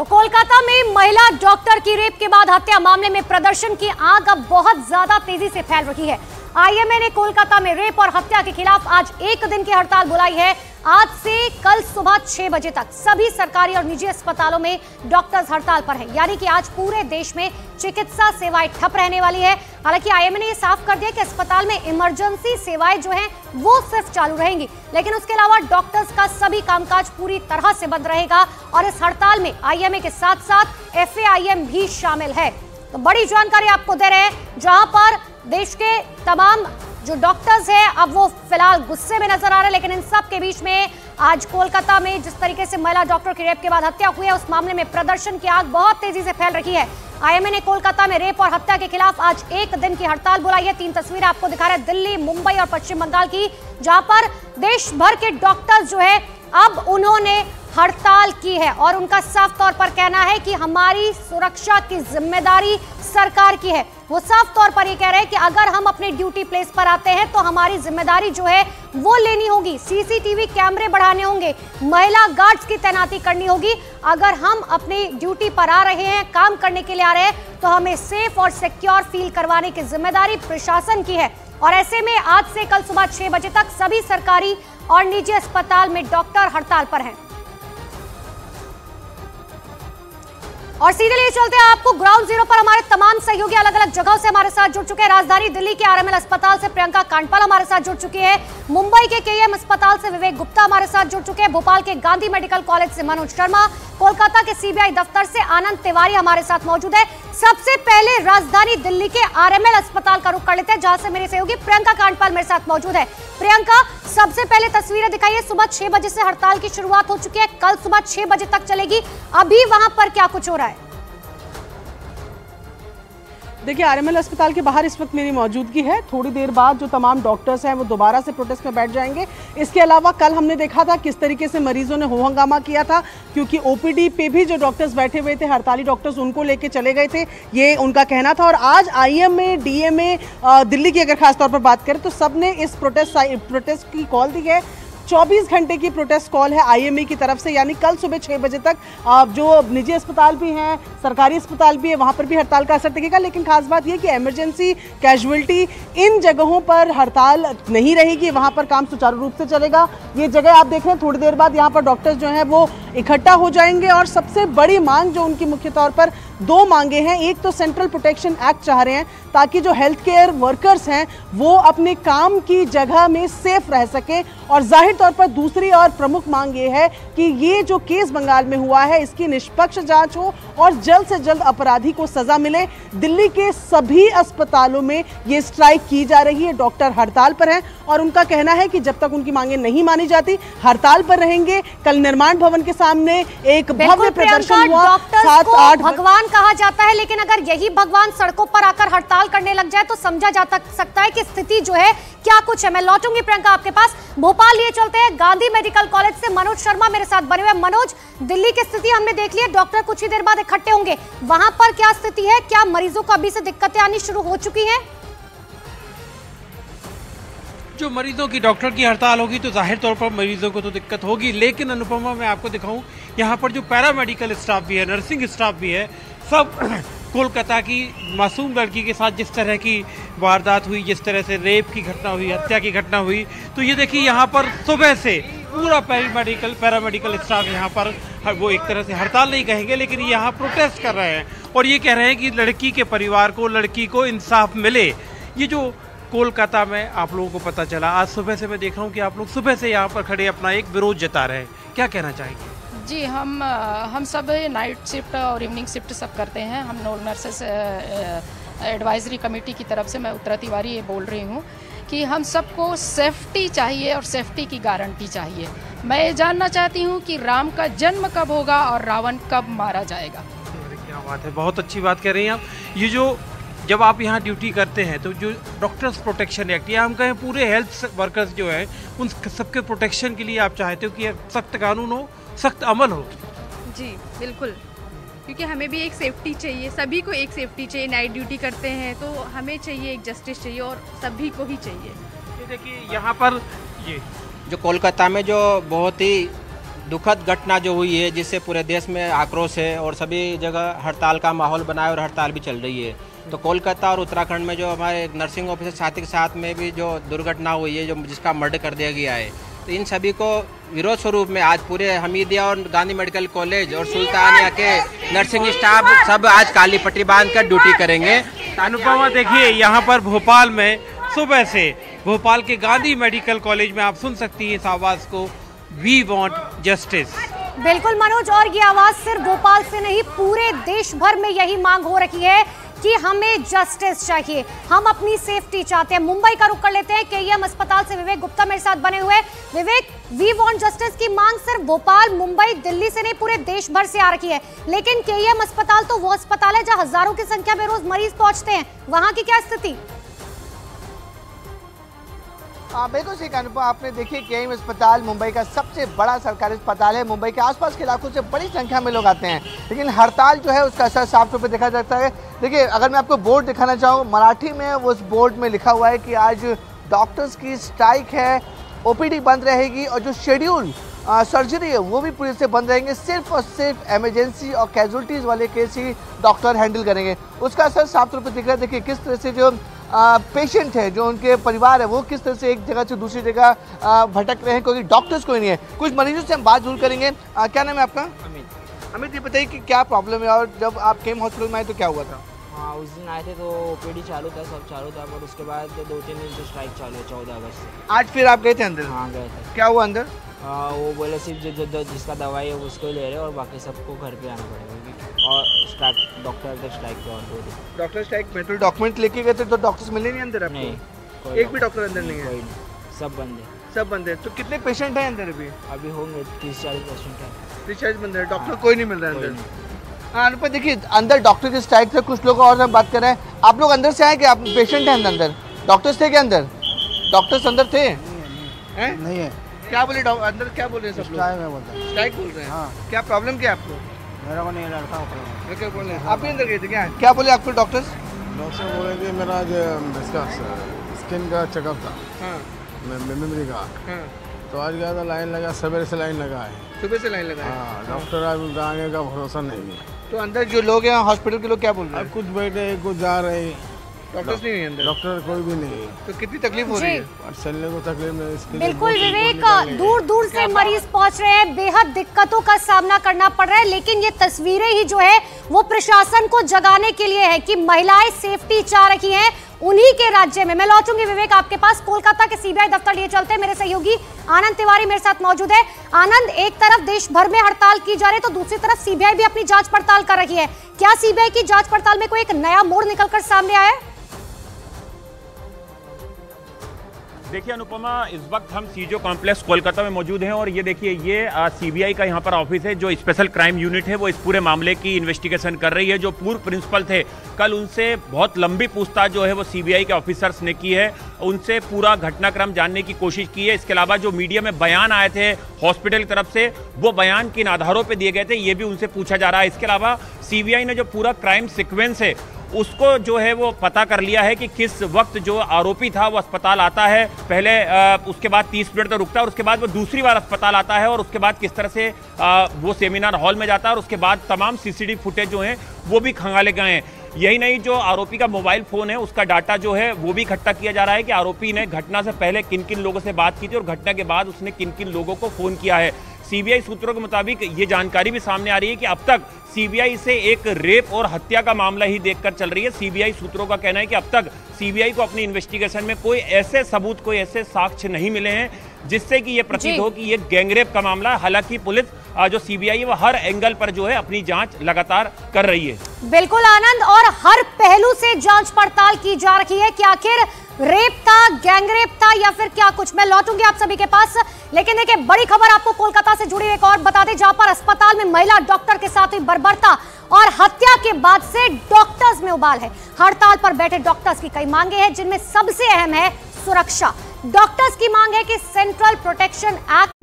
तो कोलकाता में महिला डॉक्टर की रेप के बाद हत्या मामले में प्रदर्शन की आग अब बहुत ज्यादा तेजी से फैल रही है। आईएमए ने कोलकाता में रेप और हत्या के खिलाफ आज एक दिन की हड़ताल बुलाई है। आज से कल सुबह 6 बजे तक सभी सरकारी और निजी अस्पतालों में डॉक्टर्स हड़ताल पर हैं, यानी कि आज पूरे देश में चिकित्सा सेवाएं ठप रहने वाली है। हालांकि आईएमए ने यह साफ कर दिया कि अस्पताल में इमरजेंसी सेवाएं जो हैं वो सिर्फ चालू रहेंगी, लेकिन उसके अलावा डॉक्टर्स का सभी कामकाज पूरी तरह से बंद रहेगा और इस हड़ताल में आईएमए के साथ साथ एफएआईएम भी शामिल है। तो बड़ी जानकारी आपको दे रहे हैं, जहां पर देश के तमाम जो डॉक्टर्स हैं अब वो फिलहाल गुस्से में नजर आ रहे हैं, लेकिन इन सब के बीच में आज कोलकाता में जिस तरीके से महिला डॉक्टर की रेप के बाद हत्या हुई है उस मामले में प्रदर्शन की आग बहुत तेजी से फैल रही है। आईएमए ने कोलकाता में रेप और हत्या के खिलाफ आज एक दिन की हड़ताल बुलाई है। 3 तस्वीरें आपको दिखा रहे हैं दिल्ली, मुंबई और पश्चिम बंगाल की, जहां पर देश भर के डॉक्टर्स जो है अब उन्होंने हड़ताल की है और उनका साफ तौर पर कहना है कि हमारी सुरक्षा की जिम्मेदारी सरकार की है। वो साफ तौर पर ये कह रहे हैं कि अगर हम अपने ड्यूटी प्लेस पर आते हैं तो हमारी जिम्मेदारी जो है वो लेनी होगी, सीसीटीवी कैमरे बढ़ाने होंगे, महिला गार्ड्स की तैनाती करनी होगी। अगर हम अपनी ड्यूटी पर आ रहे हैं, काम करने के लिए आ रहे हैं, तो हमें सेफ और सिक्योर फील करवाने की जिम्मेदारी प्रशासन की है। और ऐसे में आज से कल सुबह 6 बजे तक सभी सरकारी और निजी अस्पताल में डॉक्टर हड़ताल पर हैं। और सीधे लिए चलते हैं आपको ग्राउंड जीरो पर। हमारे तमाम सहयोगी अलग अलग जगहों से हमारे साथ जुड़ चुके हैं। राजधानी दिल्ली के आरएमएल अस्पताल से प्रियंका कांडपाल हमारे साथ जुड़ चुकी है। मुंबई के केईएम अस्पताल से विवेक गुप्ता हमारे साथ जुड़ चुके हैं। भोपाल के गांधी मेडिकल कॉलेज से मनोज शर्मा, कोलकाता के सीबीआई दफ्तर से आनंद तिवारी हमारे साथ मौजूद है। सबसे पहले राजधानी दिल्ली के आरएमएल अस्पताल का रुख कर लेते हैं, जहां से मेरी सहयोगी प्रियंका कांडपाल मेरे साथ मौजूद है। प्रियंका, सबसे पहले तस्वीरें दिखाइए। सुबह 6 बजे से हड़ताल की शुरुआत हो चुकी है, कल सुबह 6 बजे तक चलेगी। अभी वहां पर क्या कुछ हो रहा है? देखिए, आरएमएल अस्पताल के बाहर इस वक्त मेरी मौजूदगी है। थोड़ी देर बाद जो तमाम डॉक्टर्स हैं वो दोबारा से प्रोटेस्ट में बैठ जाएंगे। इसके अलावा कल हमने देखा था किस तरीके से मरीजों ने हो हंगामा किया था, क्योंकि ओपीडी पे भी जो डॉक्टर्स बैठे हुए थे, हड़ताली डॉक्टर्स, उनको लेके चले गए थे, ये उनका कहना था। और आज आईएमए, डीएमए, दिल्ली की अगर खास तौर पर बात करें तो सब ने इस प्रोटेस्ट की कॉल दी है। 24 घंटे की प्रोटेस्ट कॉल है आईएमए की तरफ से, यानी कल सुबह 6 बजे तक जो निजी अस्पताल भी हैं, सरकारी अस्पताल भी है, वहाँ पर भी हड़ताल का असर दिखेगा। लेकिन खास बात यह कि इमरजेंसी, कैजुअल्टी, इन जगहों पर हड़ताल नहीं रहेगी, वहाँ पर काम सुचारू रूप से चलेगा। ये जगह आप देख रहे हैं, थोड़ी देर बाद यहाँ पर डॉक्टर्स जो हैं वो इकट्ठा हो जाएंगे। और सबसे बड़ी मांग जो उनकी मुख्य तौर पर 2 मांगे हैं। एक तो सेंट्रल प्रोटेक्शन एक्ट चाह रहे हैं ताकि जो हेल्थ केयर वर्कर्स हैं वो अपने काम की जगह में सेफ रह सके। और जाहिर तौर पर दूसरी और प्रमुख मांग ये है कि ये जो केस बंगाल में हुआ है इसकी निष्पक्ष जांच हो और जल्द से जल्द अपराधी को सजा मिले। दिल्ली के सभी अस्पतालों में ये स्ट्राइक की जा रही है, डॉक्टर हड़ताल पर हैं और उनका कहना है कि जब तक उनकी मांगे नहीं मानी जाती हड़ताल पर रहेंगे। कल निर्माण भवन के सामने एक भव्य प्रदर्शन हुआ। 7-8 भगवान कहा जाता है, लेकिन अगर यही भगवान सड़कों पर आकर हड़ताल करने लग जाए तो समझा जा सकता है कि स्थिति जो है क्या कुछ है। मैं लौटूंगी प्रियंका आपके पास। भोपाल लिए चलते हैं, गांधी मेडिकल कॉलेज से मनोज शर्मा मेरे साथ बने हुए। मनोज, दिल्ली की स्थिति हमने देख ली है, डॉक्टर कुछ ही देर बाद इकट्ठे होंगे, वहां पर क्या स्थिति है? क्या मरीजों को अभी से दिक्कतें आनी शुरू हो चुकी हैं? जो मरीजों की डॉक्टर की हड़ताल होगी तो जाहिर तौर पर मरीजों को तो दिक्कत होगी, लेकिन अनुपमा मैं आपको दिखाऊं, यहाँ पर जो पैरामेडिकल स्टाफ भी है, नर्सिंग स्टाफ भी है, सब कोलकाता की मासूम लड़की के साथ जिस तरह की वारदात हुई, जिस तरह से रेप की घटना हुई, हत्या की घटना हुई, तो ये देखिए यहाँ पर सुबह से पूरा पैरामेडिकल स्टाफ यहाँ पर, वो एक तरह से हड़ताल नहीं कहेंगे लेकिन यहाँ प्रोटेस्ट कर रहे हैं और ये कह रहे हैं कि लड़की के परिवार को, लड़की को इंसाफ मिले। ये जो कोलकाता में आप लोगों को पता चला, आज सुबह से मैं देख रहा हूँ कि आप लोग सुबह से यहाँ पर खड़े अपना एक विरोध जता रहे हैं, क्या कहना चाहेंगे? जी, हम सब नाइट शिफ्ट और इवनिंग शिफ्ट सब करते हैं। हम नर्सेस एडवाइजरी कमेटी की तरफ से मैं उत्तरा तिवारी ये बोल रही हूँ कि हम सबको सेफ्टी चाहिए और सेफ्टी की गारंटी चाहिए। मैं ये जानना चाहती हूँ कि राम का जन्म कब होगा और रावण कब मारा जाएगा। क्या बात है, बहुत अच्छी बात कह रही हैं आप। ये जो जब आप यहाँ ड्यूटी करते हैं तो जो डॉक्टर्स प्रोटेक्शन एक्ट या हम कहें पूरे हेल्थ वर्कर्स जो है उन सबके प्रोटेक्शन के लिए आप चाहते हो कि सख्त कानून हो, सख्त अमल हो? जी बिल्कुल, क्योंकि हमें भी एक सेफ्टी चाहिए, सभी को एक सेफ्टी चाहिए। नाइट ड्यूटी करते हैं तो हमें चाहिए, एक जस्टिस चाहिए और सभी को ही चाहिए। देखिए यहाँ पर ये जो कोलकाता में जो बहुत ही दुखद घटना जो हुई है जिससे पूरे देश में आक्रोश है और सभी जगह हड़ताल का माहौल बना है और हड़ताल भी चल रही है। तो कोलकाता और उत्तराखंड में जो हमारे नर्सिंग ऑफिसर साथी के साथ में भी जो दुर्घटना हुई है, जो जिसका मर्डर कर दिया गया है, तो इन सभी को विरोध स्वरूप में आज पूरे हमीदिया और गांधी मेडिकल कॉलेज और सुल्तानिया के नर्सिंग स्टाफ सब आज काली पट्टी बांधकर ड्यूटी करेंगे। अनुपमा देखिए, यहाँ पर भोपाल में सुबह से भोपाल के गांधी मेडिकल कॉलेज में आप सुन सकती हैं इस आवाज को, वी वांट जस्टिस। बिल्कुल मनोज, और ये आवाज सिर्फ भोपाल से नहीं, पूरे देश भर में यही मांग हो रही है कि हमें जस्टिस चाहिए, हम अपनी सेफ्टी चाहते हैं। मुंबई का रुख कर लेते हैं, केईएम अस्पताल से विवेक गुप्ता मेरे साथ बने हुए। विवेक, वी वांट जस्टिस की मांग सिर्फ भोपाल, मुंबई, दिल्ली से नहीं, पूरे देश भर से आ रही है, लेकिन केईएम अस्पताल तो वो अस्पताल है जहां हजारों की संख्या में रोज मरीज पहुंचते हैं, वहां की क्या स्थिति? बिल्कुल ठीक अनुपमा, आपने देखिए केईएम अस्पताल मुंबई का सबसे बड़ा सरकारी अस्पताल है। मुंबई के आसपास के इलाकों से बड़ी संख्या में लोग आते हैं, लेकिन हड़ताल जो है उसका असर साफ तौर पर देखा जाता है। देखिए, अगर मैं आपको बोर्ड दिखाना चाहूँ, मराठी में उस बोर्ड में लिखा हुआ है कि आज डॉक्टर्स की स्ट्राइक है, ओपीडी बंद रहेगी और जो शेड्यूल सर्जरी है वो भी पूरी से बंद रहेंगे। सिर्फ और सिर्फ इमरजेंसी और कैजुअलिटीज़ वाले केस ही डॉक्टर हैंडल करेंगे। उसका असर साफ तौर पर दिख रहा है। देखिए किस तरह से जो पेशेंट है, जो उनके परिवार है, वो किस तरह से एक जगह से दूसरी जगह भटक रहे हैं, क्योंकि डॉक्टर्स कोई नहीं है। कुछ मरीजों से हम बात जरूर करेंगे। क्या नाम है आपका? अमित, ये बताइए कि क्या प्रॉब्लम है और जब आप केम हॉस्पिटल में आए तो क्या हुआ था? हाँ, उस दिन आए थे तो ओपीडी चालू था, सब चालू था, पर उसके बाद 2-3 दिन से स्ट्राइक चालू है 14 अगस्त से। आज फिर आप गए थे अंदर? हाँ गए थे। क्या हुआ अंदर? वो बोले सिर्फ जो जिसका दवाई है उसको ले रहे और बाकी सबको घर पे आना पड़ेगा, और डॉक्टर का स्ट्राइक पे ऑन हो रही। डॉक्टर स्ट्राइक में तो डॉक्यूमेंट लेके गए थे तो डॉक्टर्स मिले नहीं अंदर आपको? नहीं, एक भी डॉक्टर अंदर नहीं है? कोई नहीं, सब बंद है। सब बंद है। तो कितने पेशेंट हैं अंदर अभी? अभी होंगे 30-40 पेशेंट है। 30-40 बंद है। डॉक्टर कोई नहीं मिल रहा है अंदर। हाँ अनुपमा, देखिए अंदर डॉक्टर की स्ट्राइक से कुछ लोग और हम बात कर रहे हैं। आप लोग अंदर से आए कि आप पेशेंट हैं अंदर? डॉक्टर्स थे क्या अंदर? डॉक्टर्स अंदर थे? नहीं है। क्या बोले अंदर, क्या बोल रहे हैं सब लोग? स्ट्राइक बोल रहे हैं। हाँ। क्या प्रॉब्लम क्या है आपको? मेरा को नहीं लड़का प्रॉब्लम। आप भी अंदर गए थे क्या? क्या बोले आपको डॉक्टर्स? डॉक्टर बोले कि मेरा इसका स्किन का चेकअप था। हाँ। मेमोरी का। हाँ। तो आज गया था, लाइन लगा, सवेरे से लाइन लगा है। सुबह से लाइन लगा है? हाँ, डॉक्टर आज आने का भरोसा नहीं है। तो अंदर जो लोग हैं हॉस्पिटल के लोग क्या बोल रहे हैं? कुछ बैठे, कुछ जा रहे, डॉक्टर्स नहीं है अंदर? डॉक्टर कोई भी नहीं है। तो कितनी तकलीफ हो रही है? चलने को तकलीफ है इसके लिए। बिल्कुल विवेक, दूर दूर से मरीज पहुंच रहे हैं, बेहद दिक्कतों का सामना करना पड़ रहा है, लेकिन ये तस्वीरें ही जो है वो प्रशासन को जगाने के लिए है कि महिलाएं सेफ्टी चाह रही हैं उन्हीं के राज्य में। मैं लौटूंगी विवेक आपके पास, कोलकाता के सीबीआई दफ्तर लिए चलते हैं। मेरे सहयोगी आनंद तिवारी मेरे साथ मौजूद है। आनंद, एक तरफ देश भर में हड़ताल की जा रही है तो दूसरी तरफ सीबीआई भी अपनी जांच पड़ताल कर रही है। क्या सीबीआई की जांच पड़ताल में कोई एक नया मोड़ निकलकर सामने आया है? देखिए अनुपमा, इस वक्त हम सीजो कॉम्प्लेक्स कोलकाता में मौजूद हैं और ये देखिए ये सीबीआई का यहाँ पर ऑफिस है। जो स्पेशल क्राइम यूनिट है वो इस पूरे मामले की इन्वेस्टिगेशन कर रही है। जो पूर्व प्रिंसिपल थे, कल उनसे बहुत लंबी पूछताछ जो है वो सीबीआई के ऑफिसर्स ने की है, उनसे पूरा घटनाक्रम जानने की कोशिश की है। इसके अलावा जो मीडिया में बयान आए थे हॉस्पिटल की तरफ से, वो बयान किन आधारों पर दिए गए थे ये भी उनसे पूछा जा रहा है। इसके अलावा सीबीआई ने जो पूरा क्राइम सिक्वेंस है उसको जो है वो पता कर लिया है कि किस वक्त जो आरोपी था वो अस्पताल आता है, पहले उसके बाद 30 मिनट तक रुकता है और उसके बाद वो दूसरी बार अस्पताल आता है और उसके बाद किस तरह से वो सेमिनार हॉल में जाता है और उसके बाद तमाम सीसीटीवी फुटेज जो हैं वो भी खंगाले गए हैं। यही नहीं, जो आरोपी का मोबाइल फोन है उसका डाटा जो है वो भी इकट्ठा किया जा रहा है कि आरोपी ने घटना से पहले किन किन लोगों से बात की थी और घटना के बाद उसने किन किन लोगों को फोन किया है। सीबीआई सूत्रों के मुताबिक ये जानकारी भी सामने आ रही है कि अब तक सीबीआई से एक रेप और हत्या का मामला ही देखकर चल रही है। सीबीआई सूत्रों का कहना है कि अब तक सीबीआई को अपनी इन्वेस्टिगेशन में कोई ऐसे सबूत, कोई ऐसे साक्ष्य नहीं मिले हैं जिससे कि ये प्रतीत हो कि ये गैंगरेप का मामला है। हालांकि पुलिस जो सीबीआई है वो हर एंगल पर जो है अपनी जांच लगातार कर रही है। बिल्कुल आनंद, और हर पहलू से जांच पड़ताल की जा रही है कि आखिर रेप था, गैंगरेप था या फिर क्या कुछ। मैं लौटूंगी आप सभी के पास, लेकिन देखिए बड़ी खबर आपको कोलकाता से जुड़ी एक और बता दें, जहां पर अस्पताल में महिला डॉक्टर के साथ हुई बर्बरता और हत्या के बाद से डॉक्टर्स में उबाल है। हड़ताल पर बैठे डॉक्टर्स की कई मांगे हैं जिनमें सबसे अहम है सुरक्षा। डॉक्टर्स की मांग है कि सेंट्रल प्रोटेक्शन एक्ट